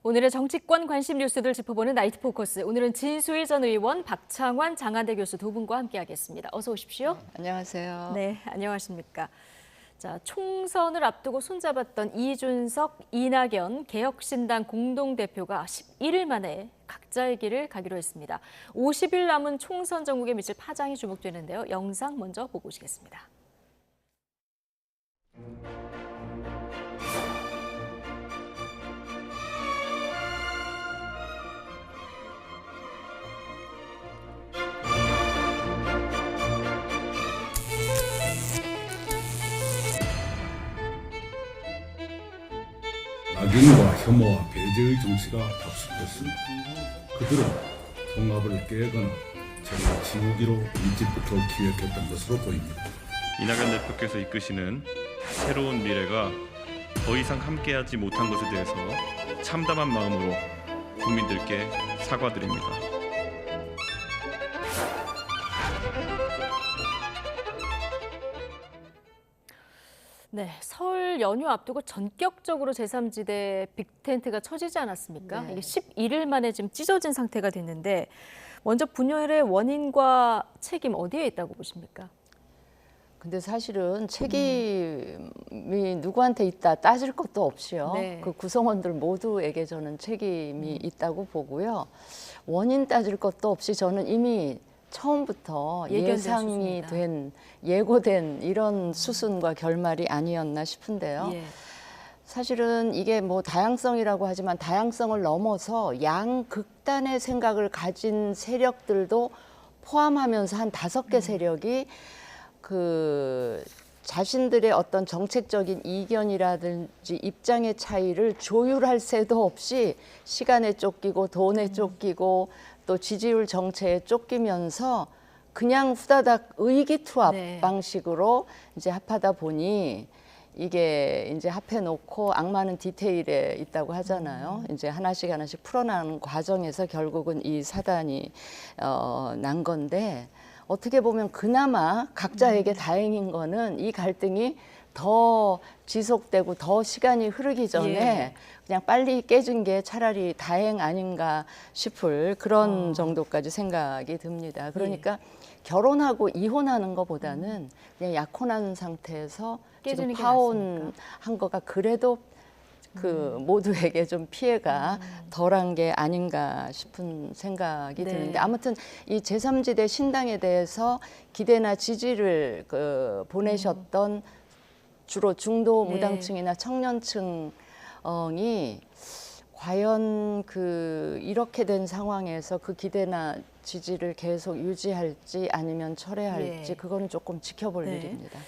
오늘의 정치권 관심 뉴스들 짚어보는 나이트 포커스. 오늘은 진수희 전 의원, 박창환 장한대 교수 두 분과 함께하겠습니다. 어서 오십시오. 안녕하세요. 네, 안녕하십니까. 자, 총선을 앞두고 손잡았던 이준석, 이낙연 개혁신당 공동대표가 11일 만에 각자의 길을 가기로 했습니다. 50일 남은 총선 전국에 미칠 파장이 주목되는데요. 영상 먼저 보고 오시겠습니다. 악인과 혐오와 배제의 정치가 답습됐습니다. 그들은 통합을 깨거나 제가 지우기로 일찍부터 기획했던 것으로 보입니다. 이낙연 대표께서 이끄시는 새로운 미래가 더 이상 함께하지 못한 것에 대해서 참담한 마음으로 국민들께 사과드립니다. 네, 설 연휴 앞두고 전격적으로 제3지대 빅텐트가 쳐지지 않았습니까? 네. 이게 11일 만에 지금 찢어진 상태가 됐는데 먼저 분열의 원인과 책임 어디에 있다고 보십니까? 근데 사실은 책임이 누구한테 있다 따질 것도 없이요. 네. 그 구성원들 모두에게 저는 책임이 있다고 보고요. 원인 따질 것도 없이 저는 이미 처음부터 예견된 예상이 수순이다. 된, 예고된 이런 수순과 결말이 아니었나 싶은데요. 예. 사실은 이게 뭐 다양성이라고 하지만 다양성을 넘어서 양극단의 생각을 가진 세력들도 포함하면서 한 5개 세력이 그 자신들의 어떤 정책적인 이견이라든지 입장의 차이를 조율할 새도 없이 시간에 쫓기고 돈에 쫓기고 또 지지율 정체에 쫓기면서 그냥 후다닥 의기투합 네. 방식으로 이제 합하다 보니 이게 이제 합해놓고 악마는 디테일에 있다고 하잖아요. 이제 하나씩 하나씩 풀어나가는 과정에서 결국은 이 사단이 난 건데 어떻게 보면 그나마 각자에게 다행인 거는 이 갈등이 더 지속되고 더 시간이 흐르기 전에 예. 그냥 빨리 깨진 게 차라리 다행 아닌가 싶을 그런 정도까지 생각이 듭니다. 그러니까 결혼하고 이혼하는 것보다는 그냥 약혼한 상태에서 지금 깨지는 게 파혼한 거가 그래도 그 모두에게 좀 피해가 덜한 게 아닌가 싶은 생각이 네. 드는데 아무튼 이 제3지대 신당에 대해서 기대나 지지를 보내셨던 주로 중도 네. 무당층이나 청년층이 과연 그 이렇게 된 상황에서 그 기대나 지지를 계속 유지할지 아니면 철회할지 네. 그거는 조금 지켜볼 네. 일입니다.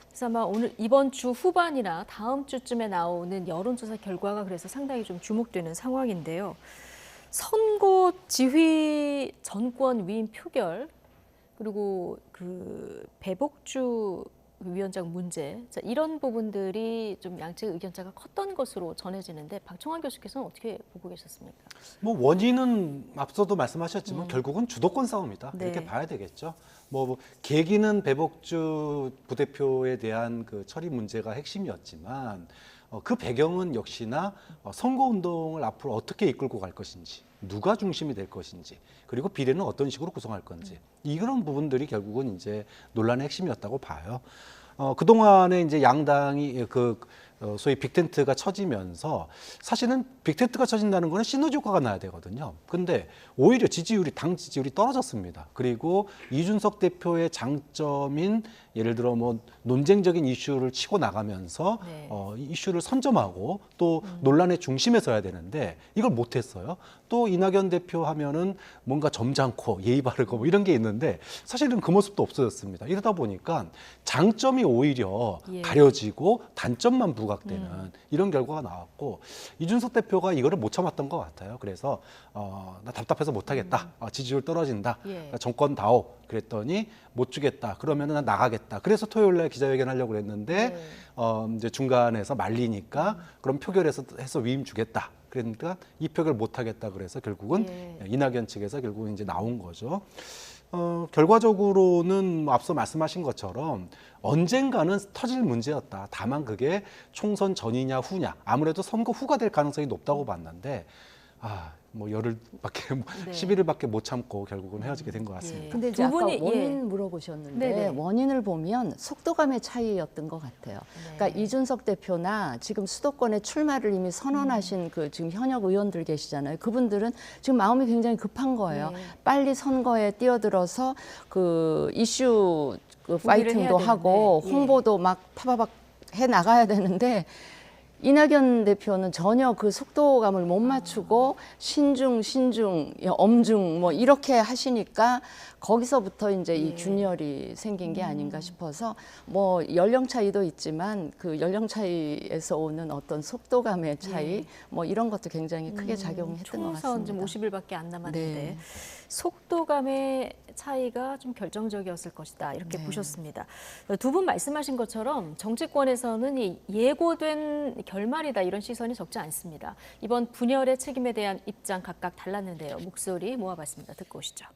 그래서 아마 오늘 이번 주 후반이나 다음 주쯤에 나오는 여론조사 결과가 그래서 상당히 좀 주목되는 상황인데요. 선거 지휘 전권 위임 표결 그리고 그 배복주 위원장 문제 자, 이런 부분들이 좀 양측 의견차가 컸던 것으로 전해지는데 박청환 교수께서는 어떻게 보고 계셨습니까? 뭐 원인은 앞서도 말씀하셨지만 결국은 주도권 싸움이다 네. 이렇게 봐야 되겠죠. 뭐 계기는 배복주 부대표에 대한 그 처리 문제가 핵심이었지만 그 배경은 역시나 선거운동을 앞으로 어떻게 이끌고 갈 것인지 누가 중심이 될 것인지 그리고 비례는 어떤 식으로 구성할 건지 이런 부분들이 결국은 이제 논란의 핵심이었다고 봐요. 그동안에 이제 양당이 소위 빅텐트가 쳐지면서 사실은 빅텐트가 쳐진다는 거는 시너지 효과가 나야 되거든요. 근데 오히려 당 지지율이 떨어졌습니다. 그리고 이준석 대표의 장점인 예를 들어 뭐 논쟁적인 이슈를 치고 나가면서 네. 이슈를 선점하고 또 논란의 중심에 서야 되는데 이걸 못했어요. 또 이낙연 대표 하면은 뭔가 점잖고 예의 바르고 뭐 이런 게 있는데 사실은 그 모습도 없어졌습니다. 이러다 보니까 장점이 오히려 예. 가려지고 단점만 부각되는 이런 결과가 나왔고 이준석 대표가 이거를 못 참았던 것 같아요. 그래서 나 답답해서 못하겠다. 지지율 떨어진다. 예. 정권 다오. 그랬더니 못 주겠다. 그러면은 난 나가겠다. 그래서 토요일 날 기자회견 하려고 그랬는데 네. 이제 중간에서 말리니까 그럼 표결해서 해서 위임 주겠다. 그러니까 입혁을 못하겠다 그래서 결국은 예. 이낙연 측에서 결국은 이제 나온 거죠. 결과적으로는 뭐 앞서 말씀하신 것처럼 언젠가는 터질 문제였다. 다만 그게 총선 전이냐 후냐, 아무래도 선거 후가 될 가능성이 높다고 봤는데 뭐 열흘밖에 네. 11일밖에 못 참고 결국은 헤어지게 된 것 같습니다. 예. 근데 두 이제 아까 분이, 원인 예. 물어보셨는데 네네. 원인을 보면 속도감의 차이였던 것 같아요. 그러니까 이준석 대표나 지금 수도권에 출마를 이미 선언하신 그 지금 현역 의원들 계시잖아요. 그분들은 지금 마음이 굉장히 급한 거예요. 네. 빨리 선거에 뛰어들어서 그 이슈 그 준비를 파이팅도 해야 하고 되는데, 예. 홍보도 막 파바박 해 나가야 되는데 이낙연 대표는 전혀 그 속도감을 못 맞추고 신중, 엄중 뭐 이렇게 하시니까 거기서부터 이제 예. 이 균열이 생긴 게 아닌가 싶어서 뭐 연령 차이도 있지만 그 연령 차이에서 오는 어떤 속도감의 차이 예. 뭐 이런 것도 굉장히 크게 작용했던 것 총선 같습니다. 지금 50일밖에 안 남았는데 네. 속도감의 차이가 좀 결정적이었을 것이다 이렇게 네. 보셨습니다. 두 분 말씀하신 것처럼 정치권에서는 이 예고된 결말이다 이런 시선이 적지 않습니다. 이번 분열의 책임에 대한 입장 각각 달랐는데요. 목소리 모아봤습니다. 듣고 오시죠.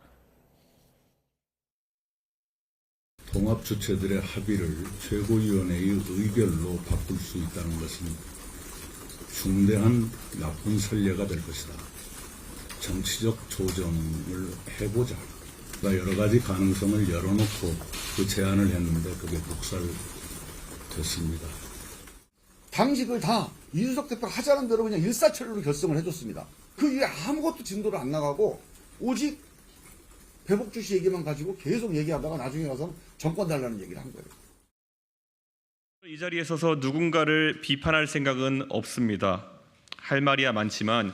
통합 주체들의 합의를 최고위원회의 의결로 바꿀 수 있다는 것은 중대한 나쁜 선례가 될 것이다. 정치적 조정을 해보자. 여러 가지 가능성을 열어놓고 그 제안을 했는데 그게 묵살됐습니다. 당직을 다 이준석 대표가 하자는 대로 그냥 일사천리로 결정을 해줬습니다. 그 이후에 아무것도 진도를 안 나가고 오직 배복주 씨 얘기만 가지고 계속 얘기하다가 나중에 가서 정권 달라는 얘기를 한 거예요. 이 자리에 서서 누군가를 비판할 생각은 없습니다. 할 말이야 많지만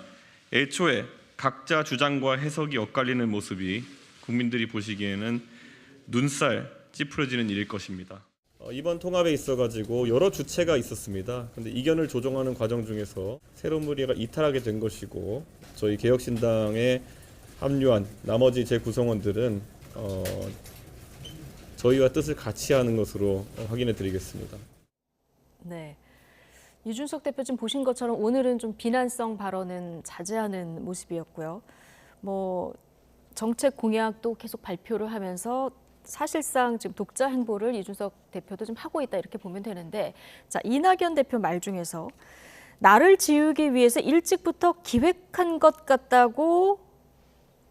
애초에 각자 주장과 해석이 엇갈리는 모습이 국민들이 보시기에는 눈살 찌푸려지는 일일 것입니다. 이번 통합에 있어가지고 여러 주체가 있었습니다. 근데 이견을 조정하는 과정 중에서 새로운 무리가 이탈하게 된 것이고 저희 개혁신당에 합류한 나머지 재구성원들은 저희와 뜻을 같이 하는 것으로 확인해 드리겠습니다. 네. 이준석 대표 좀 보신 것처럼 오늘은 좀 비난성 발언은 자제하는 모습이었고요. 뭐 정책 공약도 계속 발표를 하면서 사실상 지금 독자 행보를 이준석 대표도 좀 하고 있다 이렇게 보면 되는데, 자 이낙연 대표 말 중에서 나를 지우기 위해서 일찍부터 기획한 것 같다고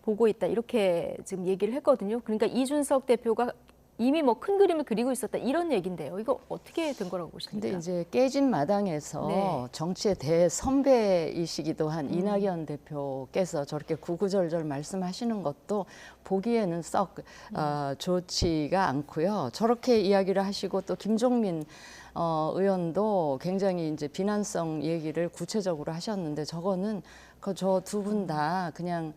보고 있다 이렇게 지금 얘기를 했거든요. 그러니까 이준석 대표가 이미 뭐 큰 그림을 그리고 있었다 이런 얘기인데요. 이거 어떻게 된 거라고 보십니까? 근데 이제 깨진 마당에서 네. 정치의 대선배이시기도 한 이낙연 대표께서 저렇게 구구절절 말씀하시는 것도 보기에는 썩 좋지가 않고요. 저렇게 이야기를 하시고 또 김종민 의원도 굉장히 이제 비난성 얘기를 구체적으로 하셨는데 저거는 저 두 분 다 그냥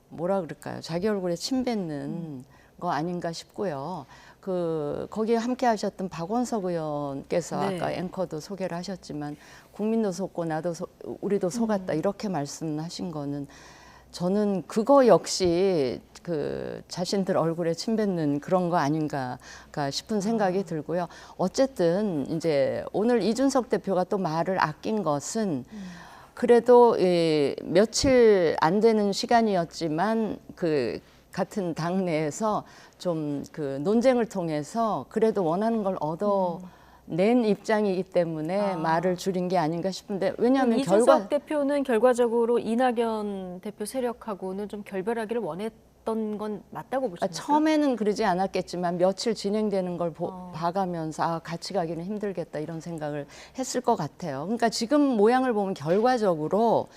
뭐라 그럴까요? 자기 얼굴에 침 뱉는 거 아닌가 싶고요. 거기에 함께 하셨던 박원석 의원께서 네. 아까 앵커도 소개를 하셨지만 국민도 속고 나도 우리도 속았다 이렇게 말씀하신 거는 저는 그거 역시 그 자신들 얼굴에 침 뱉는 그런 거 아닌가 싶은 생각이 들고요. 어쨌든 이제 오늘 이준석 대표가 또 말을 아낀 것은 그래도 며칠 안 되는 시간이었지만 그 같은 당내에서 좀 그 논쟁을 통해서 그래도 원하는 걸 얻어낸 입장이기 때문에 말을 줄인 게 아닌가 싶은데 왜냐하면 이준석 대표는 결과적으로 이낙연 대표 세력하고는 좀 결별하기를 원했던 건 맞다고 보십니까? 처음에는 그러지 않았겠지만 며칠 진행되는 걸 봐가면서 같이 가기는 힘들겠다 이런 생각을 했을 것 같아요. 그러니까 지금 모양을 보면 결과적으로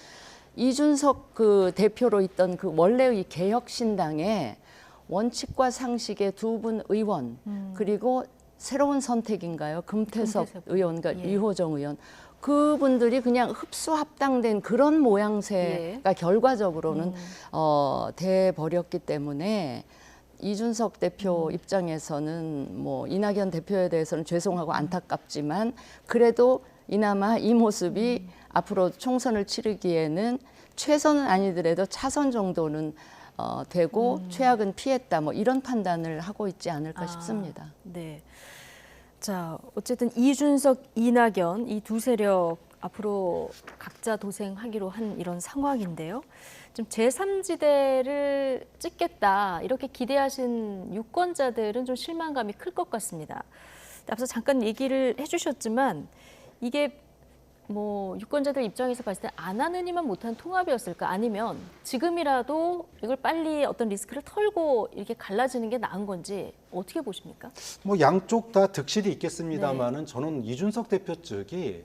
이준석 그 대표로 있던 그 원래의 개혁신당에 원칙과 상식의 두 분 의원 그리고 새로운 선택인가요? 금태섭 의원, 그러니까 유호정 의원 그분들이 그냥 흡수합당된 그런 모양새가 결과적으로는 돼 버렸기 때문에 이준석 대표 입장에서는 뭐 이낙연 대표에 대해서는 죄송하고 안타깝지만 그래도 이나마 이 모습이 앞으로 총선을 치르기에는 최선은 아니더라도 차선 정도는 되고 최악은 피했다 뭐 이런 판단을 하고 있지 않을까 싶습니다. 네. 자, 어쨌든 이준석, 이낙연 이 두 세력 앞으로 각자 도생하기로 한 이런 상황인데요. 좀 제3지대를 찍겠다 이렇게 기대하신 유권자들은 좀 실망감이 클 것 같습니다. 앞서 잠깐 얘기를 해주셨지만 이게 뭐 유권자들 입장에서 봤을 때 안 하느니만 못한 통합이었을까? 아니면 지금이라도 이걸 빨리 어떤 리스크를 털고 이렇게 갈라지는 게 나은 건지 어떻게 보십니까? 뭐 양쪽 다 득실이 있겠습니다만은 저는 이준석 대표 측이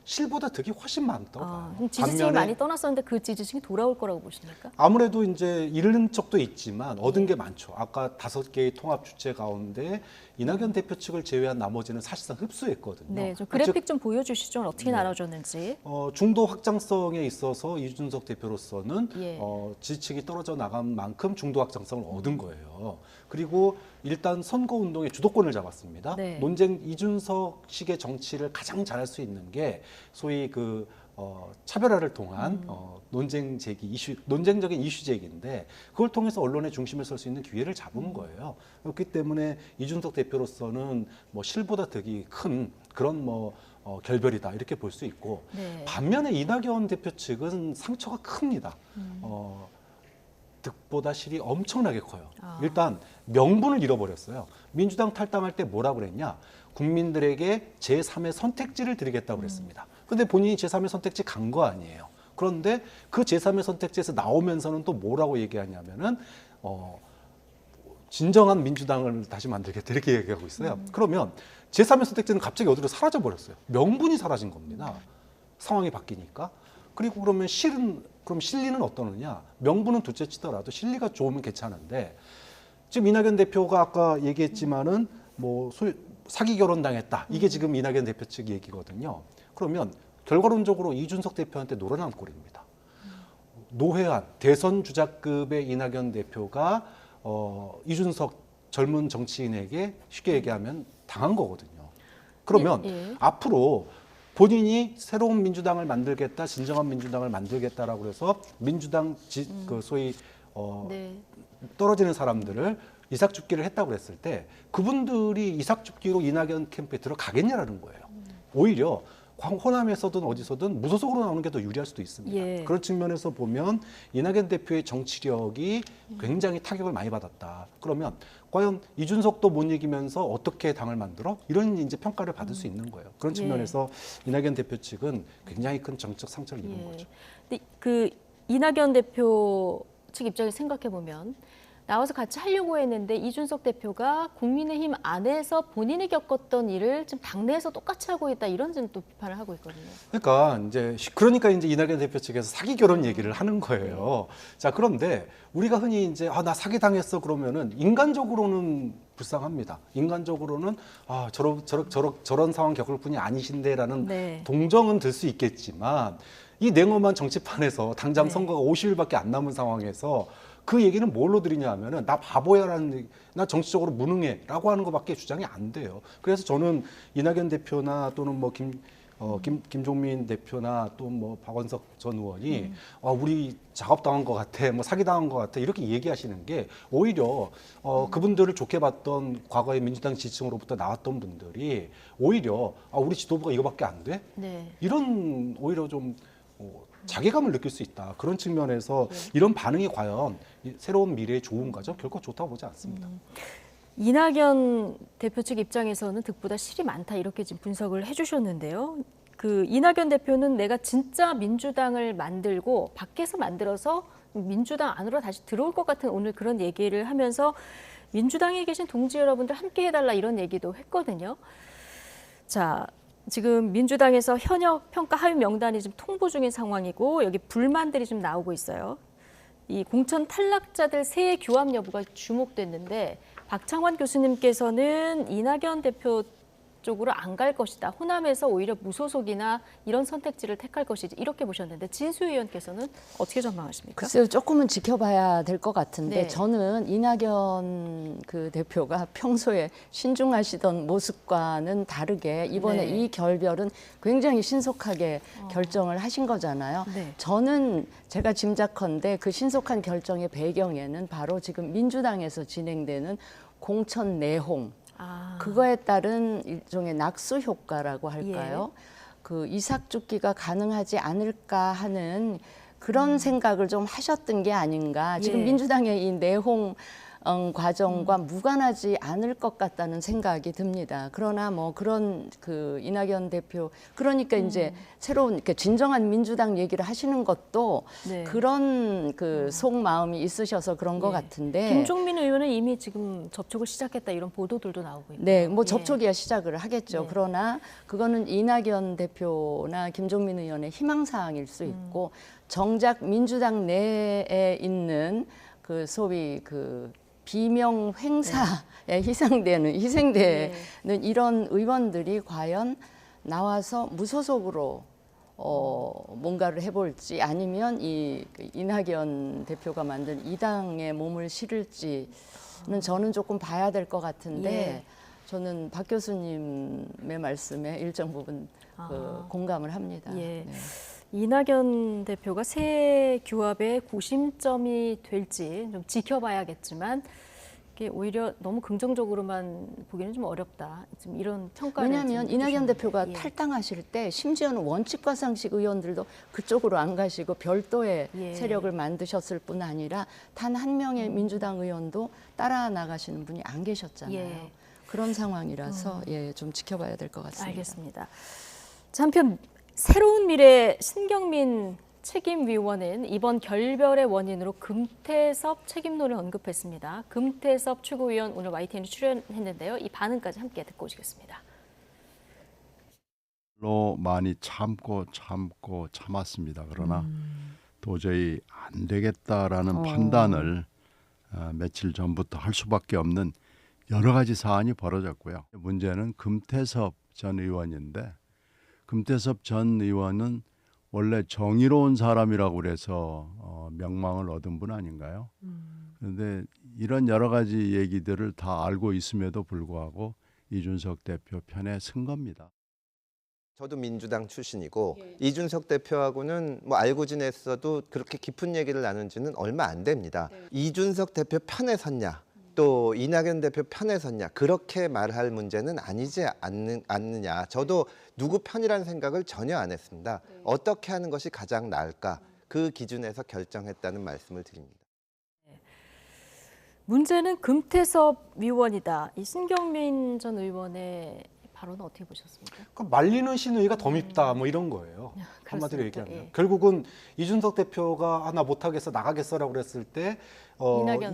실보다 득이 훨씬 많다고 봐요. 그럼 지지층이 많이 떠났었는데 그 지지층이 돌아올 거라고 보십니까? 아무래도 이제 잃은 적도 있지만 얻은 게 많죠. 아까 5개의 통합 주체 가운데 이낙연 대표 측을 제외한 나머지는 사실상 흡수했거든요. 네, 좀 그래픽 좀 보여주시죠. 어떻게 나눠졌는지. 중도 확장성에 있어서 이준석 대표로서는 예. 지지층이 떨어져 나간 만큼 중도 확장성을 얻은 거예요. 그리고 일단 선거운동의 주도권을 잡았습니다. 네. 이준석식의 정치를 가장 잘할 수 있는 게 소위 차별화를 통한 논쟁적인 이슈 제기인데 그걸 통해서 언론의 중심을 설 수 있는 기회를 잡은 거예요. 그렇기 때문에 이준석 대표로서는 뭐 실보다 득이 큰 그런 결별이다 이렇게 볼 수 있고 네. 반면에 이낙연 대표 측은 상처가 큽니다. 득보다 실이 엄청나게 커요. 일단 명분을 잃어버렸어요. 민주당 탈당할 때 뭐라고 그랬냐? 국민들에게 제3의 선택지를 드리겠다고 그랬습니다. 근데 본인이 제3의 선택지 간 거 아니에요. 그런데 그 제3의 선택지에서 나오면서는 또 뭐라고 얘기하냐면은 진정한 민주당을 다시 만들겠다 이렇게 얘기하고 있어요. 그러면 제3의 선택지는 갑자기 어디로 사라져 버렸어요. 명분이 사라진 겁니다. 상황이 바뀌니까. 그리고 그러면 실리는 어떠느냐? 명분은 둘째 치더라도 실리가 좋으면 괜찮은데 지금 이낙연 대표가 아까 얘기했지만은 사기 결혼 당했다. 이게 지금 이낙연 대표 측 얘기거든요. 그러면 결과론적으로 이준석 대표한테 놀아난 꼴입니다. 노회한 대선 주자급의 이낙연 대표가 이준석 젊은 정치인에게 쉽게 얘기하면 당한 거거든요. 그러면 앞으로 본인이 새로운 민주당을 만들겠다, 진정한 민주당을 만들겠다라고 해서 민주당 소위 네. 떨어지는 사람들을 이삭줍기를 했다고 그랬을 때 그분들이 이삭줍기로 이낙연 캠프에 들어가겠냐라는 거예요. 오히려 호남에서든 어디서든 무소속으로 나오는 게 더 유리할 수도 있습니다. 예. 그런 측면에서 보면 이낙연 대표의 정치력이 굉장히 타격을 많이 받았다. 그러면 과연 이준석도 못 이기면서 어떻게 당을 만들어? 이런 이제 평가를 받을 수 있는 거예요. 그런 측면에서 이낙연 대표 측은 굉장히 큰 정책 상처를 입은 거죠. 근데 그 이낙연 대표 측 입장에서 생각해 보면 나와서 같이 하려고 했는데 이준석 대표가 국민의힘 안에서 본인이 겪었던 일을 지금 당내에서 똑같이 하고 있다 이런 또 비판을 하고 있거든요. 그러니까 이제 이낙연 대표 측에서 사기 결혼 얘기를 하는 거예요. 자, 그런데 우리가 흔히 이제 나 사기 당했어 그러면은 인간적으로는 불쌍합니다. 인간적으로는 저런 상황 겪을 분이 아니신데라는 네. 동정은 들 수 있겠지만 이 냉엄한 정치판에서 당장 선거가 50일밖에 안 남은 상황에서 그 얘기는 뭘로 드리냐 하면은 나 바보야라는 나 정치적으로 무능해라고 하는 것밖에 주장이 안 돼요. 그래서 저는 이낙연 대표나 또는 김종민 대표나 또 박원석 전 의원이 우리 작업당한 것 같아, 사기당한 것 같아 이렇게 얘기하시는 게 오히려 그분들을 좋게 봤던 과거의 민주당 지지층으로부터 나왔던 분들이 오히려 우리 지도부가 이거밖에 안 돼? 네. 이런 오히려 좀 자괴감을 느낄 수 있다. 그런 측면에서 이런 반응이 과연 새로운 미래의 좋은가죠? 결코 좋다고 보지 않습니다. 이낙연 대표 측 입장에서는 득보다 실이 많다 이렇게 지금 분석을 해주셨는데요. 그 이낙연 대표는 내가 진짜 민주당을 만들고 밖에서 만들어서 민주당 안으로 다시 들어올 것 같은 오늘 그런 얘기를 하면서 민주당에 계신 동지 여러분들 함께 해달라 이런 얘기도 했거든요. 자. 지금 민주당에서 현역 평가 하위 명단이 지금 통보 중인 상황이고 여기 불만들이 좀 나오고 있어요. 이 공천 탈락자들 세해 규합 여부가 주목됐는데 박창환 교수님께서는 이낙연 대표 쪽으로 안 갈 것이다. 호남에서 오히려 무소속이나 이런 선택지를 택할 것이지 이렇게 보셨는데 진수 의원께서는 어떻게 전망하십니까? 글쎄요, 조금은 지켜봐야 될 것 같은데 네. 저는 이낙연 그 대표가 평소에 신중하시던 모습과는 다르게 이번에 네. 이 결별은 굉장히 신속하게 결정을 하신 거잖아요. 네. 저는 제가 짐작컨대 그 신속한 결정의 배경에는 바로 지금 민주당에서 진행되는 공천 내홍 그거에 따른 일종의 낙수 효과라고 할까요? 그 이삭죽기가 가능하지 않을까 하는 그런 생각을 좀 하셨던 게 아닌가. 지금 예. 민주당의 이 내홍 과정과 무관하지 않을 것 같다는 생각이 듭니다. 그러나 뭐 그런 그 이낙연 대표 그러니까 이제 새로운 그러니까 진정한 민주당 얘기를 하시는 것도 네. 그런 그 속마음이 있으셔서 그런 것 예. 같은데. 김종민 의원은 이미 지금 접촉을 시작했다 이런 보도들도 나오고 있고. 네, 뭐 예. 접촉이야 시작을 하겠죠. 네. 그러나 그거는 이낙연 대표나 김종민 의원의 희망사항일 수 있고 정작 민주당 내에 있는 그 소위 그 비명 행사에 희생되는 이런 의원들이 과연 나와서 무소속으로 뭔가를 해볼지 아니면 그 이낙연 대표가 만든 이 당에 몸을 실을지는 저는 조금 봐야 될 것 같은데 예. 저는 박 교수님의 말씀에 일정 부분 그 공감을 합니다. 예. 네. 이낙연 대표가 새 규합의 구심점이 될지 좀 지켜봐야겠지만 이게 오히려 너무 긍정적으로만 보기는 좀 어렵다. 좀 이런 평가를 왜냐하면 좀 이낙연 해주셨는데. 대표가 예. 탈당하실 때 심지어는 원칙과 상식 의원들도 그쪽으로 안 가시고 별도의 예. 세력을 만드셨을 뿐 아니라 단 한 명의 민주당 의원도 따라 나가시는 분이 안 계셨잖아요. 예. 그런 상황이라서 예, 좀 지켜봐야 될 것 같습니다. 알겠습니다. 자, 한편 새로운 미래 신경민 책임위원은 이번 결별의 원인으로 금태섭 책임론을 언급했습니다. 금태섭 최고위원 오늘 YTN에 출연했는데요. 이 반응까지 함께 듣고 오시겠습니다. 로 많이 참고 참았습니다. 그러나 도저히 안 되겠다라는 판단을 며칠 전부터 할 수밖에 없는 여러 가지 사안이 벌어졌고요. 문제는 금태섭 전 의원인데 금태섭 전 의원은 원래 정의로운 사람이라고 그래서 명망을 얻은 분 아닌가요? 그런데 이런 여러 가지 얘기들을 다 알고 있음에도 불구하고 이준석 대표 편에 쓴 겁니다. 저도 민주당 출신이고 이준석 대표하고는 뭐 알고 지냈어도 그렇게 깊은 얘기를 나눈 지는 얼마 안 됩니다. 이준석 대표 편에 섰냐 또 이낙연 대표 편에 섰냐 그렇게 말할 문제는 아니지 않느냐. 저도 누구 편이라는 생각을 전혀 안 했습니다. 어떻게 하는 것이 가장 나을까 그 기준에서 결정했다는 말씀을 드립니다. 문제는 금태섭 위원이다. 이 신경민 전 의원의 발언은 어떻게 보셨습니까? 그러니까 말리는 신의가 더 밉다 뭐 이런 거예요. 한마디로 그렇습니까? 얘기하면 예. 결국은 이준석 대표가 나 못하겠어 나가겠어라고 그랬을 때 이낙연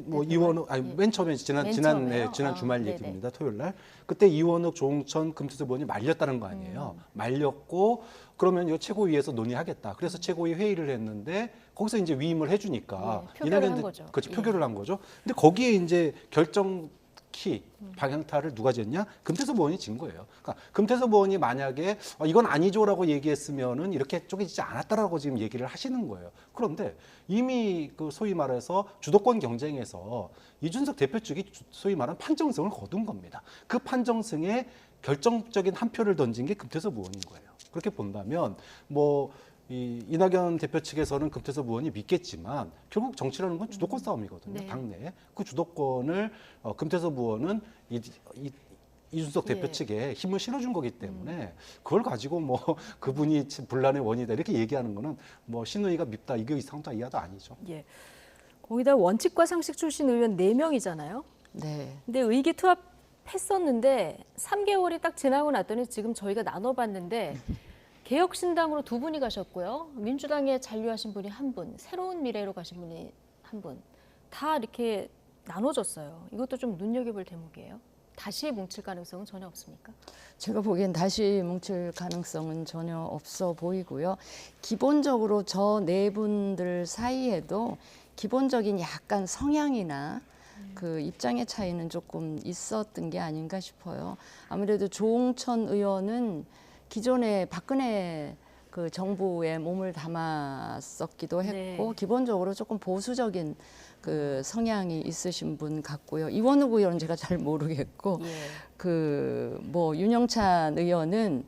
뭐 대표가? 이원욱 아니 예. 맨 처음에 지난 맨 지난 처음에요? 지난 아, 주말 네네. 얘기입니다. 토요일 날 그때 이원욱 조홍천 금태섭 의원이 말렸다는 거 아니에요. 말렸고 그러면 이 최고위에서 논의하겠다. 그래서 최고위 회의를 했는데 거기서 이제 위임을 해주니까 예, 표결을 한 대- 거죠. 그렇죠. 예. 표결을 한 거죠. 근데 거기에 이제 결정 키 방향타를 누가 쟀냐? 금태섭 의원이 진 거예요. 그러니까 금태섭 의원이 만약에 이건 아니죠라고 얘기했으면은 이렇게 쪼개지지 않았다라고 지금 얘기를 하시는 거예요. 그런데 이미 그 소위 말해서 주도권 경쟁에서 이준석 대표 측이 소위 말하는 판정승을 거둔 겁니다. 그 판정승에 결정적인 한 표를 던진 게 금태섭 의원인 거예요. 그렇게 본다면 뭐 이낙연 대표 측에서는 금태섭 의원이 믿겠지만 결국 정치라는 건 주도권 싸움이거든요. 네. 당내 그 주도권을 금태섭 의원은 이준석 대표 예. 측에 힘을 실어준 거기 때문에 그걸 가지고 뭐 그분이 분란의 원인이다 이렇게 얘기하는 거는 뭐 신의가 밉다 이거 이상도 이하도 아니죠. 예. 거기다 원칙과 상식 출신 의원 4명이잖아요. 네. 근데 의기투합했었는데 3개월이 딱 지나고 났더니 지금 저희가 나눠봤는데 개혁신당으로 2분이 가셨고요. 민주당에 잔류하신 분이 1분, 새로운 미래로 가신 분이 1분. 다 이렇게 나눠졌어요. 이것도 좀 눈여겨볼 대목이에요. 다시 뭉칠 가능성은 전혀 없습니까? 제가 보기엔 다시 뭉칠 가능성은 전혀 없어 보이고요. 기본적으로 저 네 분들 사이에도 기본적인 약간 성향이나 그 입장의 차이는 조금 있었던 게 아닌가 싶어요. 아무래도 조홍천 의원은 기존에 박근혜 그 정부에 몸을 담았었기도 했고 네. 기본적으로 조금 보수적인 그 성향이 있으신 분 같고요. 이원욱 의원은 제가 잘 모르겠고 예. 그 뭐 윤영찬 의원은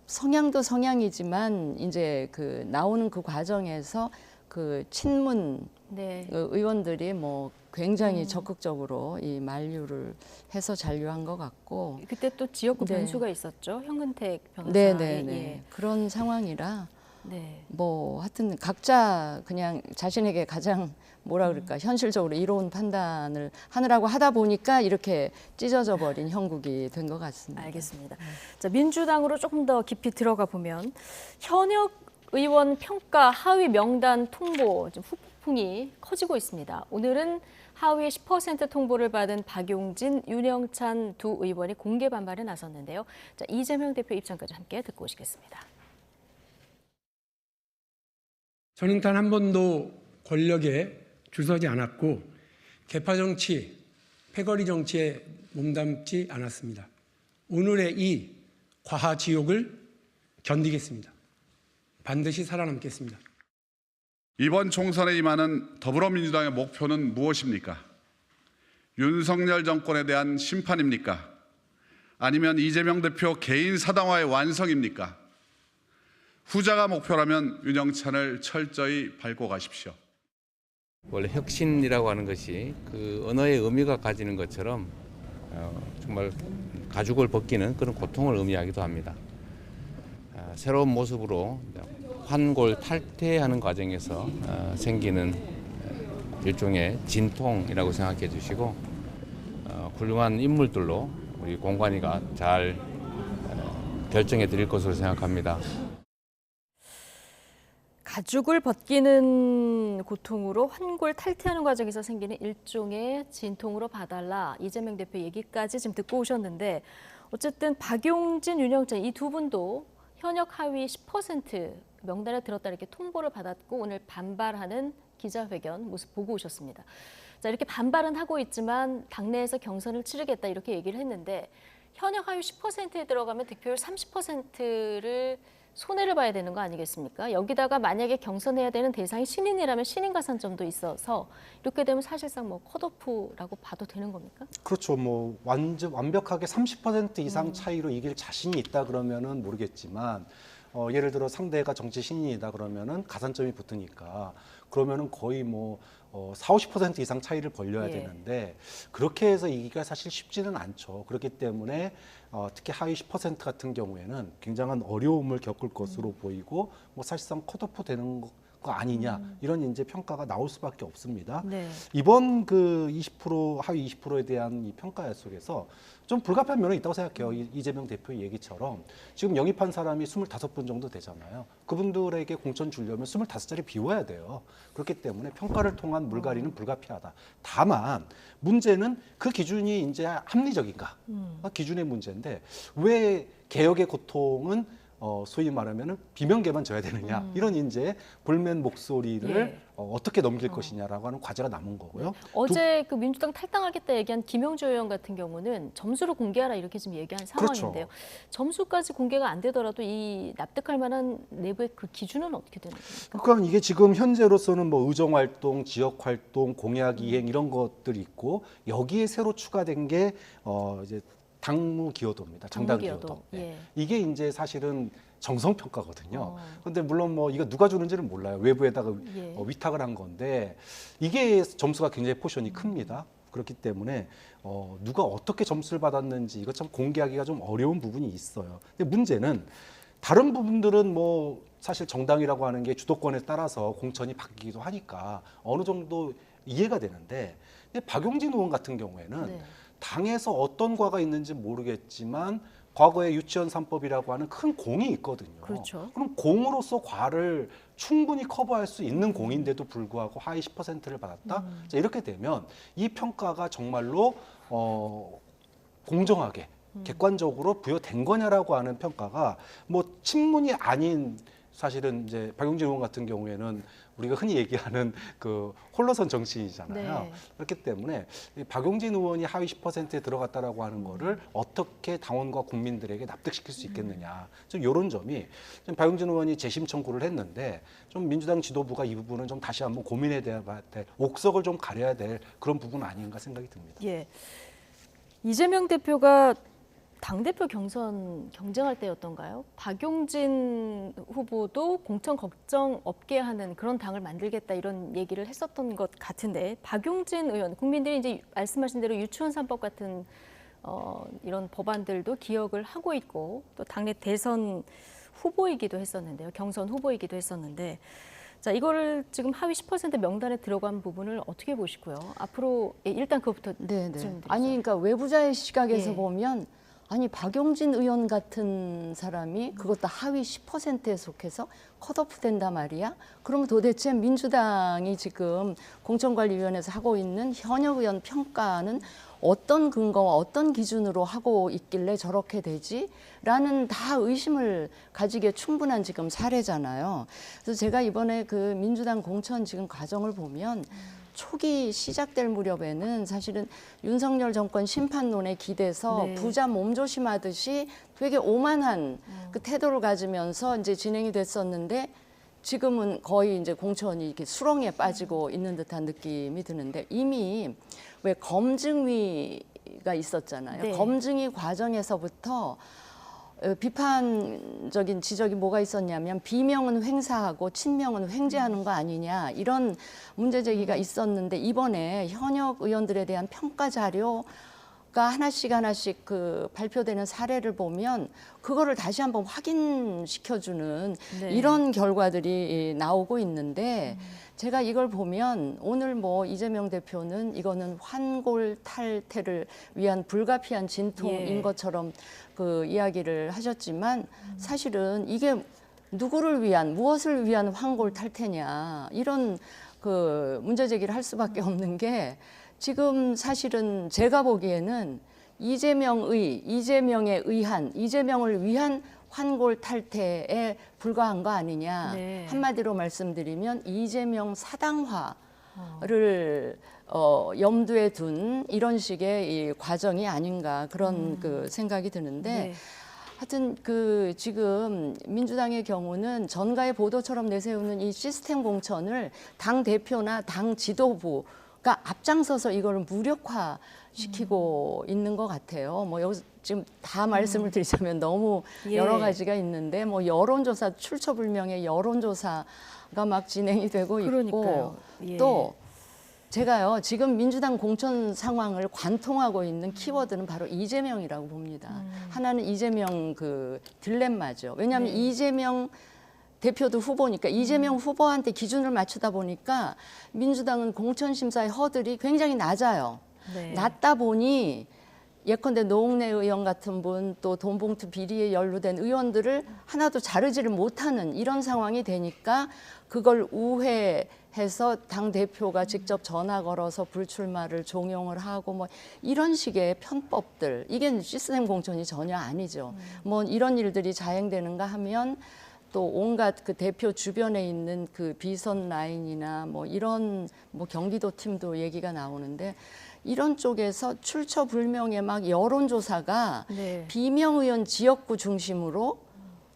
성향도 성향이지만 이제 그 나오는 그 과정에서 그 친문 네. 그 의원들이 뭐 굉장히 적극적으로 이 만류를 해서 잔류한 것 같고. 그때 또 지역구 네. 변수가 있었죠. 현근택 변호사. 네네네. 예. 그런 상황이라 네. 뭐 하여튼 각자 그냥 자신에게 가장 뭐라 그럴까 현실적으로 이로운 판단을 하느라고 하다 보니까 이렇게 찢어져 버린 형국이 된 것 같습니다. 알겠습니다. 자, 민주당으로 조금 더 깊이 들어가 보면 현역 의원 평가 하위 명단 통보 좀 후폭풍이 커지고 있습니다. 오늘은 하위 10% 통보를 받은 박용진, 윤영찬 두 의원이 공개 반발에 나섰는데요. 자, 이재명 대표 입장까지 함께 듣고 오시겠습니다. 저는 단 한 번도 권력에 줄서지 않았고 계파 정치, 패거리 정치에 몸담지 않았습니다. 오늘의 이 과하 지옥을 견디겠습니다. 반드시 살아남겠습니다. 이번 총선에 임하는 더불어민주당의 목표는 무엇입니까? 윤석열 정권에 대한 심판입니까? 아니면 이재명 대표 개인 사당화의 완성입니까? 후자가 목표라면 윤영찬을 철저히 밟고 가십시오. 원래 혁신이라고 하는 것이 그 언어의 의미가 가지는 것처럼 정말 가죽을 벗기는 그런 고통을 의미하기도 합니다. 새로운 모습으로 환골 탈퇴하는 과정에서 생기는 일종의 진통이라고 생각해 주시고 훌륭한 인물들로 우리 공관위가 잘 결정해 드릴 것으로 생각합니다. 가죽을 벗기는 고통으로 환골 탈퇴하는 과정에서 생기는 일종의 진통으로 봐달라. 이재명 대표 얘기까지 지금 듣고 오셨는데 어쨌든 박용진, 윤영찬 이 두 분도 현역 하위 10% 명단에 들었다 이렇게 통보를 받았고 오늘 반발하는 기자회견 모습 보고 오셨습니다. 자, 이렇게 반발은 하고 있지만 당내에서 경선을 치르겠다 이렇게 얘기를 했는데 현역 하위 10%에 들어가면 득표율 30%를 손해를 봐야 되는 거 아니겠습니까? 여기다가 만약에 경선해야 되는 대상이 신인이라면 신인 가산점도 있어서 이렇게 되면 사실상 뭐 컷오프라고 봐도 되는 겁니까? 그렇죠. 뭐 완벽하게 30% 이상 차이로 이길 자신이 있다 그러면은 모르겠지만 예를 들어 상대가 정치 신인이다 그러면은 가산점이 붙으니까 그러면은 거의 뭐 40~50% 이상 차이를 벌려야 되는데 그렇게 해서 이기기가 사실 쉽지는 않죠. 그렇기 때문에 특히 하위 10% 같은 경우에는 굉장한 어려움을 겪을 것으로 보이고 뭐 사실상 컷오프 되는 거 아니냐 이런 이제 평가가 나올 수밖에 없습니다. 네. 이번 그 20% 하위 20%에 대한 이 평가 속에서 좀 불가피한 면은 있다고 생각해요. 이재명 대표 얘기처럼 지금 영입한 사람이 25분 정도 되잖아요. 그분들에게 공천 주려면 25자리 비워야 돼요. 그렇기 때문에 평가를 통한 물갈이는 불가피하다. 다만 문제는 그 기준이 이제 합리적인가? 기준의 문제인데 왜 개혁의 고통은 소위 말하면은 비명계만 져야 되느냐 이런 이제 볼멘 목소리를 어떻게 넘길 것이냐라고 하는 과제가 남은 거고요. 어제 그 민주당 탈당하겠다 얘기한 김영주 의원 같은 경우는 점수를 공개하라 이렇게 지금 얘기한 상황인데요. 그렇죠. 점수까지 공개가 안 되더라도 이 납득할 만한 내부의 그 기준은 어떻게 되는 겁니까? 그러니까 이게 지금 현재로서는 뭐 의정활동, 지역활동, 공약 이행 이런 것들이 있고 여기에 새로 추가된 게 이제 당무 기여도입니다. 정당 기여도. 네. 이게 이제 사실은 정성 평가거든요. 그런데 물론 뭐 이거 누가 주는지는 몰라요. 외부에다가 위탁을 한 건데 이게 점수가 굉장히 포션이 큽니다. 그렇기 때문에 누가 어떻게 점수를 받았는지 이거 참 공개하기가 좀 어려운 부분이 있어요. 근데 문제는 다른 부분들은 뭐 사실 정당이라고 하는 게 주도권에 따라서 공천이 바뀌기도 하니까 어느 정도 이해가 되는데 근데 박용진 의원 같은 경우에는 당에서 어떤 과가 있는지 모르겠지만 과거에 유치원 3법이라고 하는 큰 공이 있거든요. 그렇죠. 그럼 공으로서 과를 충분히 커버할 수 있는 공인데도 불구하고 하위 10%를 받았다. 자, 이렇게 되면 이 평가가 정말로 공정하게 객관적으로 부여된 거냐라고 하는 평가가 뭐 친문이 아닌 사실은 이제 박용진 의원 같은 경우에는 우리가 흔히 얘기하는 그 홀로선 정치인이잖아요. 네. 그렇기 때문에 박용진 의원이 하위 10%에 들어갔다라고 하는 거를 어떻게 당원과 국민들에게 납득시킬 수 있겠느냐. 좀 이런 점이 좀 박용진 의원이 재심 청구를 했는데 좀 민주당 지도부가 이 부분은 좀 다시 한번 고민해 봐야 될 옥석을 좀 가려야 될 그런 부분 아닌가 생각이 듭니다. 예. 이재명 대표가 당대표 경선 경쟁할 때였던가요? 박용진 후보도 공천 걱정 없게 하는 그런 당을 만들겠다 이런 얘기를 했었던 것 같은데 박용진 의원, 국민들이 이제 말씀하신 대로 유치원 3법 같은 이런 법안들도 기억을 하고 있고 또 당내 대선 후보이기도 했었는데요. 경선 후보이기도 했었는데 자, 이거를 지금 하위 10% 명단에 들어간 부분을 어떻게 보시고요? 앞으로 일단 그것부터 질문드리죠. 아니 그러니까 외부자의 시각에서 예. 보면 아니 박용진 의원 같은 사람이 그것도 하위 10%에 속해서 컷오프 된단 말이야? 그러면 도대체 민주당이 지금 공천관리위원회에서 하고 있는 현역 의원 평가는 어떤 근거와 어떤 기준으로 하고 있길래 저렇게 되지? 라는 다 의심을 가지기에 충분한 지금 사례잖아요. 그래서 제가 이번에 그 민주당 공천 지금 과정을 보면 초기 시작될 무렵에는 사실은 윤석열 정권 심판론에 기대서 네. 부자 몸조심하듯이 되게 오만한 그 태도를 가지면서 이제 진행이 됐었는데 지금은 거의 이제 공천이 이렇게 수렁에 빠지고 있는 듯한 느낌이 드는데 이미 왜 검증위가 있었잖아요. 네. 검증위 과정에서부터 비판적인 지적이 뭐가 있었냐면 비명은 횡사하고 친명은 횡재하는 거 아니냐 이런 문제 제기가 있었는데 이번에 현역 의원들에 대한 평가 자료가 하나씩 그 발표되는 사례를 보면 그거를 다시 한번 확인시켜주는 네. 이런 결과들이 나오고 있는데 제가 이걸 보면 오늘 뭐 이재명 대표는 이거는 환골탈태를 위한 불가피한 진통인 예. 것처럼 그 이야기를 하셨지만 사실은 이게 누구를 위한 무엇을 위한 환골탈태냐 이런 그 문제 제기를 할 수밖에 없는 게 지금 사실은 제가 보기에는 이재명에 의한 이재명을 위한 환골탈태에 불과한 거 아니냐. 네. 한마디로 말씀드리면 이재명 사당화를 염두에 둔 이런 식의 이 과정이 아닌가 그런 그 생각이 드는데 네. 하여튼 그 지금 민주당의 경우는 전가의 보도처럼 내세우는 이 시스템 공천을 당 대표나 당 지도부가 앞장서서 이거를 무력화시키고 있는 것 같아요. 뭐 여기서 지금 다 말씀을 드리자면 너무 예. 여러 가지가 있는데 뭐 여론조사 출처불명의 여론조사가 막 진행이 되고 그러니까요. 있고 예. 또 제가요 지금 민주당 공천 상황을 관통하고 있는 키워드는 바로 이재명이라고 봅니다. 하나는 이재명 그 딜레마죠. 왜냐하면 네. 이재명 대표도 후보니까 이재명 후보한테 기준을 맞추다 보니까 민주당은 공천 심사의 허들이 굉장히 낮아요. 네. 낮다 보니 예컨대 노웅래 의원 같은 분 또 돈봉투 비리에 연루된 의원들을 하나도 자르지를 못하는 이런 상황이 되니까 그걸 우회해서 당 대표가 직접 전화 걸어서 불출마를 종용을 하고 뭐 이런 식의 편법들 이게 시스템 공천이 전혀 아니죠. 뭐 이런 일들이 자행되는가 하면 또 온갖 그 대표 주변에 있는 그 비선 라인이나 뭐 이런 뭐 경기도 팀도 얘기가 나오는데 이런 쪽에서 출처불명의 막 여론조사가 네. 비명 의원 지역구 중심으로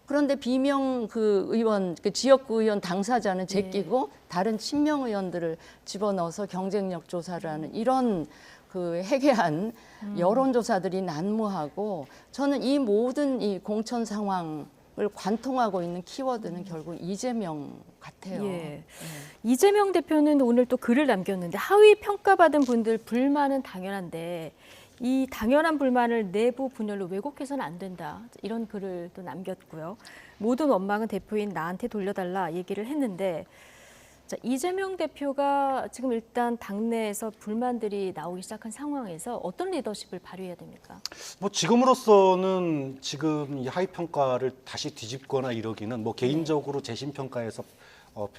그런데 비명 그 의원 그 지역구 의원 당사자는 제끼고 다른 친명 의원들을 집어넣어서 경쟁력 조사를 하는 이런 그 해괴한 여론조사들이 난무하고 저는 이 모든 이 공천 상황 을 관통하고 있는 키워드는 결국 이재명 같아요. 예. 이재명 대표는 오늘 또 글을 남겼는데 하위 평가받은 분들 불만은 당연한데 이 당연한 불만을 내부 분열로 왜곡해서는 안 된다. 이런 글을 또 남겼고요. 모든 원망은 대표인 나한테 돌려달라 얘기를 했는데 자, 이재명 대표가 지금 일단 당내에서 불만들이 나오기 시작한 상황에서 어떤 리더십을 발휘해야 됩니까? 뭐 지금으로서는 지금 이 하위 평가를 다시 뒤집거나 이러기는 뭐 개인적으로 재심 평가에서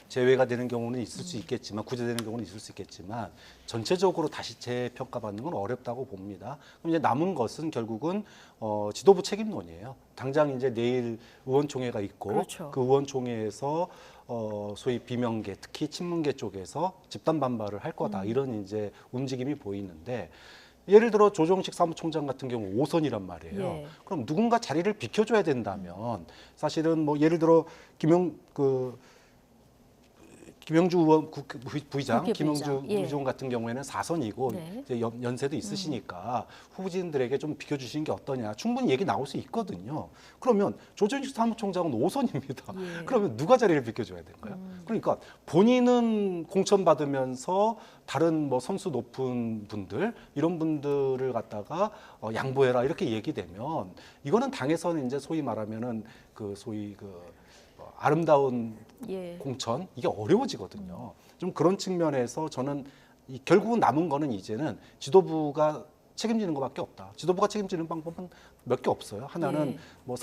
제외가 되는 경우는 있을 수 있겠지만 구제되는 경우는 있을 수 있겠지만 전체적으로 다시 재평가받는 건 어렵다고 봅니다. 그럼 이제 남은 것은 결국은 지도부 책임론이에요. 당장 이제 내일 의원총회가 있고 그렇죠. 그 의원총회에서 소위 비명계 특히 친문계 쪽에서 집단 반발을 할 거다 이런 이제 움직임이 보이는데 예를 들어 조정식 사무총장 같은 경우 5선이란 말이에요. 예. 그럼 누군가 자리를 비켜줘야 된다면 사실은 뭐 예를 들어 김영주 의원 부의장, 국회 김영주 부의장. 예. 의원 같은 경우에는 4선이고 네. 이제 연세도 있으시니까 후보진들에게 좀 비켜주시는 게 어떠냐. 충분히 얘기 나올 수 있거든요. 그러면 조정식 사무총장은 5선입니다. 예. 그러면 누가 자리를 비켜줘야 될까요? 그러니까 본인은 공천 받으면서 다른 뭐 선수 높은 분들 이런 분들을 갖다가 양보해라 이렇게 얘기되면 이거는 당에서는 이제 소위 말하면은 그 소위 아름다운 예. 공천 이게 어려워지거든요. 좀 그런 측면에서 저는 결국은 남은 거는 이제는 지도부가 책임지는 것밖에 없다. 지도부가 책임지는 방법은 몇 개 없어요. 하나는 예. 뭐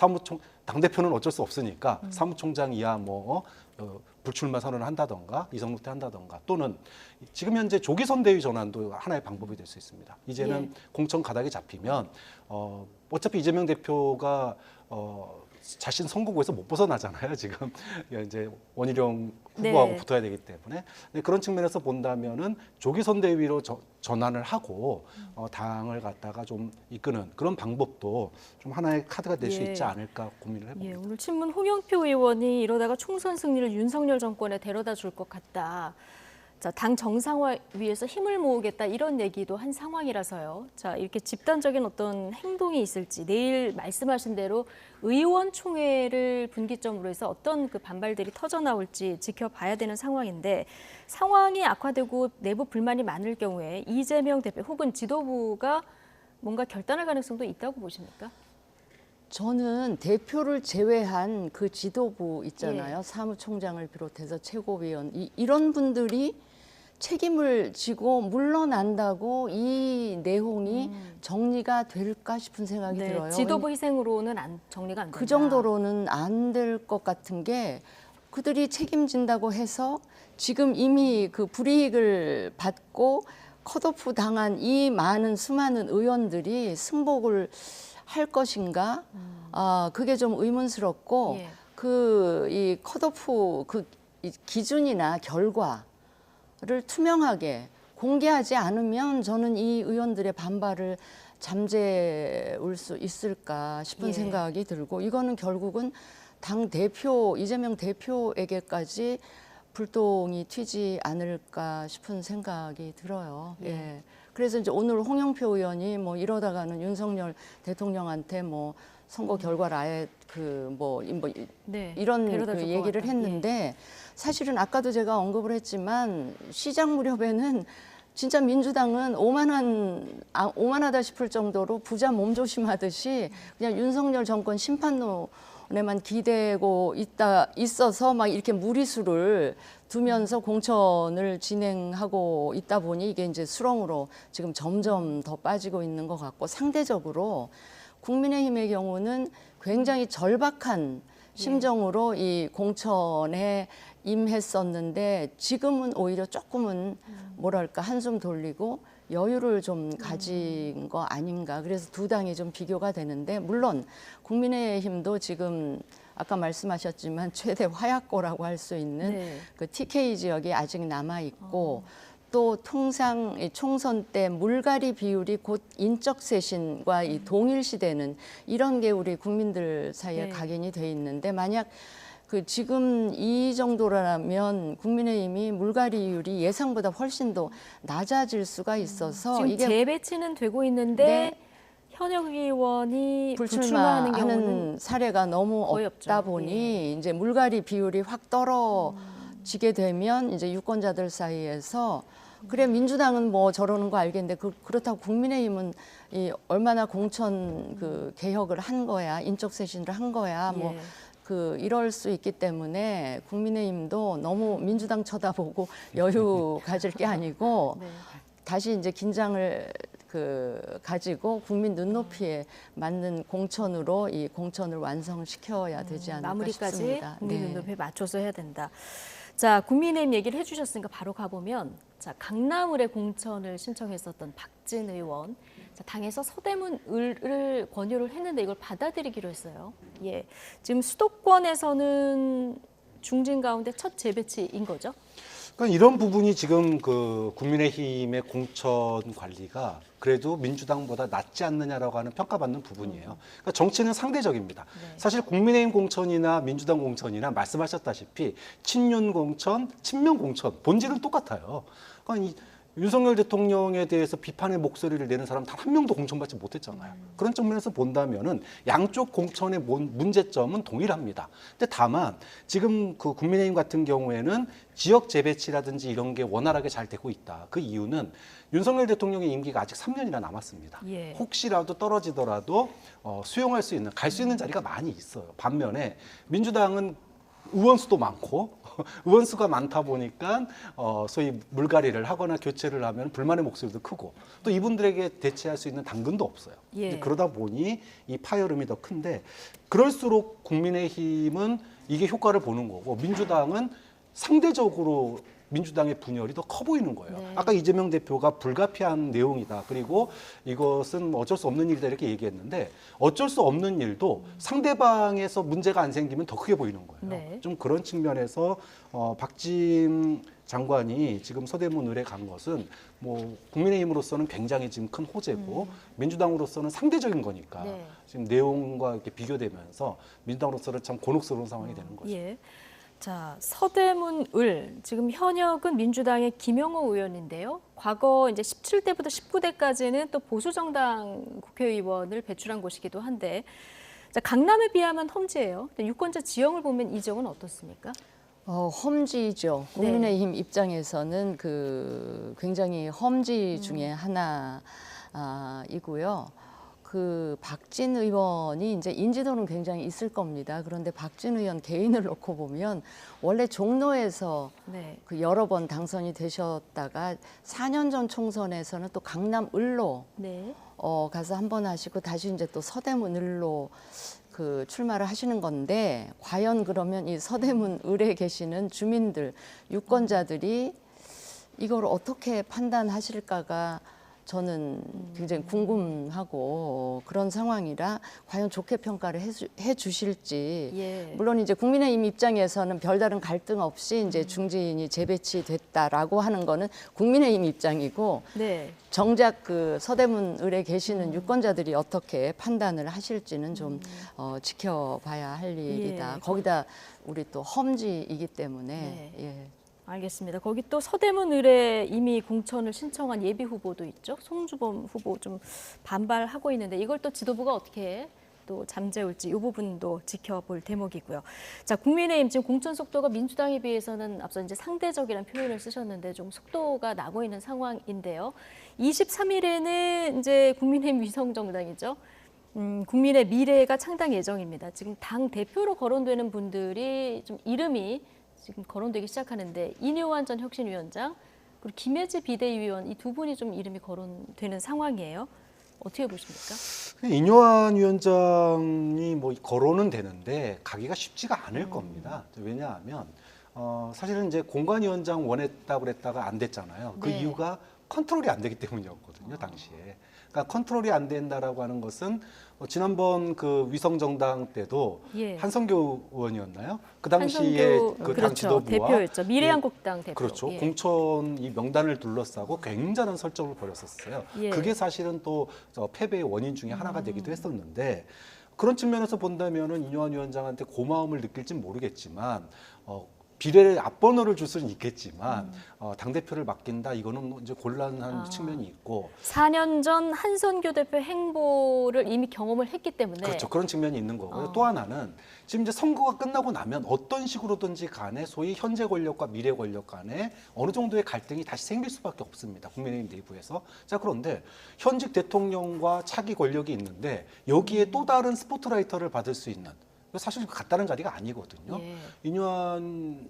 당대표는 어쩔 수 없으니까 사무총장 이하 불출마 선언을 한다던가 이성노태 한다던가 또는 지금 현재 조기 선대위 전환도 하나의 방법이 될 수 있습니다. 이제는 예. 공천 가닥이 잡히면 어차피 이재명 대표가 자신 선거구에서 못 벗어나잖아요. 지금 이제 원희룡 후보하고 네. 붙어야 되기 때문에 그런 측면에서 본다면은 조기 선대위로 전환을 하고 당을 갖다가 좀 이끄는 그런 방법도 좀 하나의 카드가 될 수 예. 있지 않을까 고민을 해봅니다. 예, 오늘 친문 홍영표 의원이 이러다가 총선 승리를 윤석열 정권에 데려다 줄 것 같다. 자, 당 정상화 위해서 힘을 모으겠다 이런 얘기도 한 상황이라서요. 자, 이렇게 집단적인 어떤 행동이 있을지 내일 말씀하신 대로 의원총회를 분기점으로 해서 어떤 그 반발들이 터져 나올지 지켜봐야 되는 상황인데 상황이 악화되고 내부 불만이 많을 경우에 이재명 대표 혹은 지도부가 뭔가 결단할 가능성도 있다고 보십니까? 저는 대표를 제외한 그 지도부 있잖아요. 예. 사무총장을 비롯해서 최고위원 이런 분들이 책임을 지고 물러난다고 이 내용이 정리가 될까 싶은 생각이 네, 들어요. 지도부 희생으로는 정리가 안 된다. 그 정도로는 안 될 것 같은 게 그들이 책임진다고 해서 지금 이미 그 불이익을 받고 컷오프 당한 이 많은 수많은 의원들이 승복을 할 것인가? 그게 좀 의문스럽고 예. 이 컷오프 이 기준이나 결과를 투명하게 공개하지 않으면 저는 이 의원들의 반발을 잠재울 수 있을까 싶은 예. 생각이 들고 이거는 결국은 당 대표 이재명 대표에게까지 불똥이 튀지 않을까 싶은 생각이 들어요. 예. 그래서 이제 오늘 홍영표 의원이 뭐 이러다가는 윤석열 대통령한테 뭐 선거 결과를 아예 네, 이런 데려다 그 줄것 얘기를 같다. 했는데 사실은 아까도 제가 언급을 했지만 시작 무렵에는 진짜 민주당은 오만하다 싶을 정도로 부자 몸조심하듯이 그냥 윤석열 정권 심판론에만 기대고 있어서 막 이렇게 무리수를 두면서 공천을 진행하고 있다 보니 이게 이제 수렁으로 지금 점점 더 빠지고 있는 것 같고 상대적으로 국민의힘의 경우는 굉장히 절박한 심정으로 이 공천에 임했었는데 지금은 오히려 조금은 뭐랄까 한숨 돌리고 여유를 좀 가진 거 아닌가. 그래서 두 당이 좀 비교가 되는데 물론 국민의힘도 지금 아까 말씀하셨지만 최대 화약고라고 할 수 있는 네. 그 TK 지역이 아직 남아 있고 또 통상 이 총선 때 물갈이 비율이 곧 인적 쇄신과 이 동일시되는 이런 게 우리 국민들 사이에 네. 각인이 돼 있는데 만약 그 지금 이 정도라면 국민의힘이 물갈이율이 예상보다 훨씬 더 낮아질 수가 있어서 지금 이게 재배치는 되고 있는데 네. 현역 의원이 불출마하는 경우는 불출마하는 사례가 너무 거의 없다 없죠. 보니 이제 물갈이 비율이 확 떨어지게 되면 이제 유권자들 사이에서 그래 민주당은 뭐 저러는 거 알겠는데 그렇다고 국민의힘은 얼마나 공천 그 개혁을 한 거야 인적 쇄신을 한 거야 뭐 예. 이럴 수 있기 때문에 국민의힘도 너무 민주당 쳐다보고 여유 가질 게 아니고 네. 다시 이제 긴장을 가지고 국민 눈높이에 맞는 공천으로 이 공천을 완성시켜야 되지 않을까 마무리까지 싶습니다. 국민 네. 눈높이에 맞춰서 해야 된다. 자, 국민의힘 얘기를 해주셨으니까 바로 가보면 자, 강남을의 공천을 신청했었던 박진 의원 자, 당에서 서대문을을 권유를 했는데 이걸 받아들이기로 했어요. 예, 지금 수도권에서는 중진 가운데 첫 재배치인 거죠? 그러니까 이런 부분이 지금 그 국민의힘의 공천 관리가 그래도 민주당보다 낫지 않느냐라고 하는 평가받는 부분이에요. 그러니까 정치는 상대적입니다. 사실 국민의힘 공천이나 민주당 공천이나 말씀하셨다시피 친윤 공천, 친명 공천 본질은 똑같아요. 그러니까 윤석열 대통령에 대해서 비판의 목소리를 내는 사람 단 한 명도 공천받지 못했잖아요. 그런 측면에서 본다면은 양쪽 공천의 문제점은 동일합니다. 근데 다만 지금 그 국민의힘 같은 경우에는 지역 재배치라든지 이런 게 원활하게 잘 되고 있다. 그 이유는 윤석열 대통령의 임기가 아직 3년이나 남았습니다. 예. 혹시라도 떨어지더라도 수용할 수 있는, 갈 수 있는 자리가 많이 있어요. 반면에 민주당은 의원수도 많고 의원수가 많다 보니까 소위 물갈이를 하거나 교체를 하면 불만의 목소리도 크고 또 이분들에게 대체할 수 있는 당근도 없어요. 예. 그러다 보니 이 파열음이 더 큰데 그럴수록 국민의힘은 이게 효과를 보는 거고 민주당은 상대적으로 민주당의 분열이 더 커 보이는 거예요. 네. 아까 이재명 대표가 불가피한 내용이다. 그리고 이것은 어쩔 수 없는 일이다 이렇게 얘기했는데 어쩔 수 없는 일도 상대방에서 문제가 안 생기면 더 크게 보이는 거예요. 네. 좀 그런 측면에서 박지임 장관이 지금 서대문 의뢰 간 것은 뭐 국민의힘으로서는 굉장히 지금 큰 호재고 민주당으로서는 상대적인 거니까 네. 지금 내용과 이렇게 비교되면서 민주당으로서는 참 곤혹스러운 상황이 되는 거죠. 예. 자, 서대문 을 지금 현역은 민주당의 김영호 의원인데요. 과거 이제 17대부터 19대까지는 또 보수정당 국회의원을 배출한 곳이기도 한데, 자, 강남에 비하면 험지예요. 유권자 지형을 보면 이 지역은 어떻습니까? 험지죠. 국민의힘 입장에서는 그 굉장히 험지 중에 하나이고요. 그 박진 의원이 이제 인지도는 굉장히 있을 겁니다. 그런데 박진 의원 개인을 놓고 보면 원래 종로에서 네. 그 여러 번 당선이 되셨다가 4년 전 총선에서는 또 강남 을로 네. 가서 한 번 하시고 다시 이제 또 서대문 을로 그 출마를 하시는 건데 과연 그러면 이 서대문 을에 계시는 주민들, 유권자들이 이걸 어떻게 판단하실까가 저는 굉장히 궁금하고 그런 상황이라 과연 좋게 평가를 해 주실지. 예. 물론 이제 국민의힘 입장에서는 별다른 갈등 없이 이제 중진이 재배치됐다라고 하는 거는 국민의힘 입장이고 네. 정작 그 서대문 을에 계시는 유권자들이 어떻게 판단을 하실지는 좀 지켜봐야 할 일이다. 예. 거기다 우리 또 험지이기 때문에 네. 예. 알겠습니다. 거기 또 서대문 을에 이미 공천을 신청한 예비 후보도 있죠. 송주범 후보 좀 반발하고 있는데 이걸 또 지도부가 어떻게 또 잠재울지 이 부분도 지켜볼 대목이고요. 자, 국민의힘 지금 공천 속도가 민주당에 비해서는 앞서 이제 상대적이라는 표현을 쓰셨는데 좀 속도가 나고 있는 상황인데요. 23일에는 이제 국민의힘 위성정당이죠. 국민의 미래가 창당 예정입니다. 지금 당 대표로 거론되는 분들이 좀 이름이 지금 거론되기 시작하는데 인효환 전 혁신위원장 그리고 김혜지 비대위원 이 두 분이 좀 이름이 거론되는 상황이에요. 어떻게 보십니까? 인효환 위원장이 뭐 거론은 되는데 가기가 쉽지가 않을 겁니다. 왜냐하면 사실은 이제 공관위원장 원했다고 그랬다가 안 됐잖아요. 그 네. 이유가 컨트롤이 안 되기 때문이었거든요, 당시에. 그러니까 컨트롤이 안 된다라고 하는 것은 지난번 그 위성정당 때도 예. 한성교 의원이었나요? 그 당시에 한성교, 그 당 그렇죠. 지도부와 대표였죠. 미래한국당 대표. 그렇죠. 예. 공천 이 명단을 둘러싸고 굉장한 설정을 벌였었어요. 예. 그게 사실은 또 패배의 원인 중에 하나가 되기도 했었는데 그런 측면에서 본다면은 인효환 위원장한테 고마움을 느낄진 모르겠지만 비례를 앞번호를 줄 수는 있겠지만 당대표를 맡긴다 이거는 이제 곤란한 측면이 있고 4년 전 한선교 대표 행보를 이미 경험을 했기 때문에 그렇죠. 그런 측면이 있는 거고요. 또 하나는 지금 이제 선거가 끝나고 나면 어떤 식으로든지 간에 소위 현재 권력과 미래 권력 간에 어느 정도의 갈등이 다시 생길 수밖에 없습니다. 국민의힘 내부에서. 자, 그런데 현직 대통령과 차기 권력이 있는데 여기에 또 다른 스포트라이터를 받을 수 있는 사실 같다는 자리가 아니거든요. 예. 인효환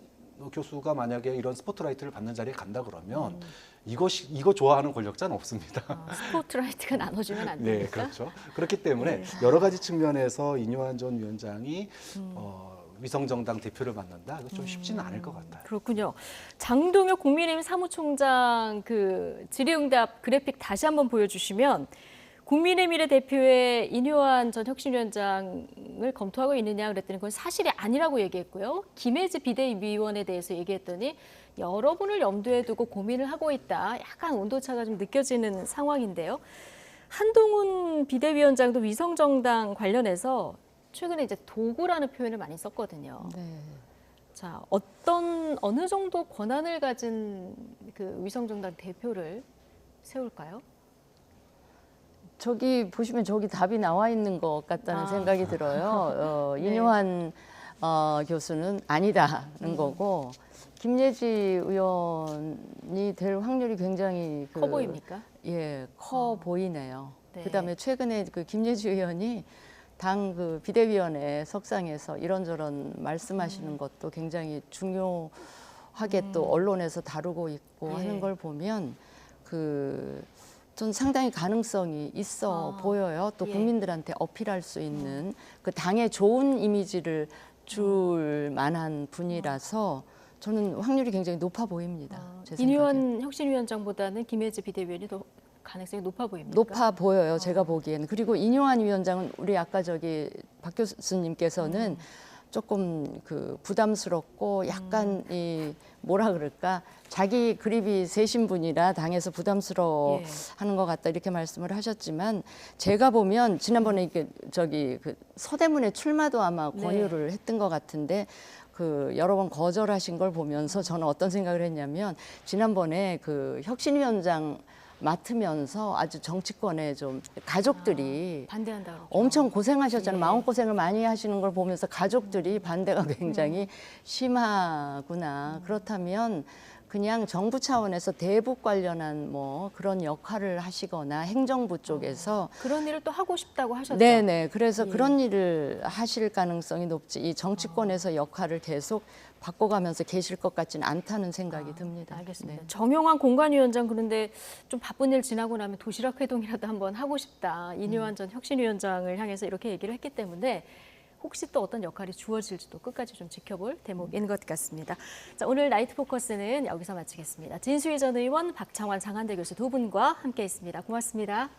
교수가 만약에 이런 스포트라이트를 받는 자리에 간다 그러면 이거 좋아하는 권력자는 없습니다. 스포트라이트가 나눠주면 안 네, 됩니까? 그렇죠. 그렇기 때문에 네. 여러 가지 측면에서 인효환 전 위원장이 위성정당 대표를 맡는다. 이거 좀 쉽지는 않을 것 같아요. 그렇군요. 장동혁 국민의힘 사무총장 그 질의응답 그래픽 다시 한번 보여주시면 국민의 미래 대표의 인효환 전 혁신위원장을 검토하고 있느냐 그랬더니 그건 사실이 아니라고 얘기했고요. 김혜지 비대위원에 대해서 얘기했더니 여러분을 염두에 두고 고민을 하고 있다. 약간 온도차가 좀 느껴지는 상황인데요. 한동훈 비대위원장도 위성정당 관련해서 최근에 이제 도구라는 표현을 많이 썼거든요. 네. 자, 어느 정도 권한을 가진 그 위성정당 대표를 세울까요? 저기 보시면 저기 답이 나와 있는 것 같다는 생각이 들어요. 네. 이뇨한 교수는 아니다는 거고 김예지 의원이 될 확률이 굉장히 커 보입니까? 예, 커 보이네요. 네. 그다음에 최근에 그 김예지 의원이 당 그 비대위원회 석상에서 이런저런 말씀하시는 것도 굉장히 중요하게 또 언론에서 다루고 있고 네. 하는 걸 보면 전 상당히 가능성이 있어 보여요. 또 예. 국민들한테 어필할 수 있는 그 당의 좋은 이미지를 줄 만한 분이라서 저는 확률이 굉장히 높아 보입니다. 제 생각에. 이뇨한 혁신위원장보다는 김혜지 비대위원이 더 가능성이 높아 보입니까? 높아 보여요. 제가 보기에는. 그리고 이뇨한 위원장은 우리 아까 저기 박 교수님께서는 조금 그 부담스럽고 약간 이 뭐라 그럴까 자기 그립이 세신 분이라 당에서 부담스러워 예. 하는 것 같다 이렇게 말씀을 하셨지만 제가 보면 지난번에 이게 저기 그 서대문에 출마도 아마 권유를 했던 것 같은데 그 여러 번 거절하신 걸 보면서 저는 어떤 생각을 했냐면 지난번에 그 혁신위원장 맡으면서 아주 정치권에 좀 가족들이 반대한다 그러죠. 엄청 고생하셨잖아요. 예. 마음고생을 많이 하시는 걸 보면서 가족들이 반대가 굉장히 심하구나. 그렇다면 그냥 정부 차원에서 대북 관련한 뭐 그런 역할을 하시거나 행정부 쪽에서 그런 일을 또 하고 싶다고 하셨죠. 네네. 그래서 예. 그런 일을 하실 가능성이 높지 이 정치권에서 역할을 계속 바꿔가면서 계실 것 같지는 않다는 생각이 듭니다. 알겠습니다. 네. 정영환 공관위원장 그런데 좀 바쁜 일 지나고 나면 도시락 회동이라도 한번 하고 싶다. 이뇨한 전 혁신위원장을 향해서 이렇게 얘기를 했기 때문에 혹시 또 어떤 역할이 주어질지도 끝까지 좀 지켜볼 대목인 것 같습니다. 자, 오늘 나이트 포커스는 여기서 마치겠습니다. 진수희 전 의원, 박창환 장한대 교수 두 분과 함께했습니다. 고맙습니다.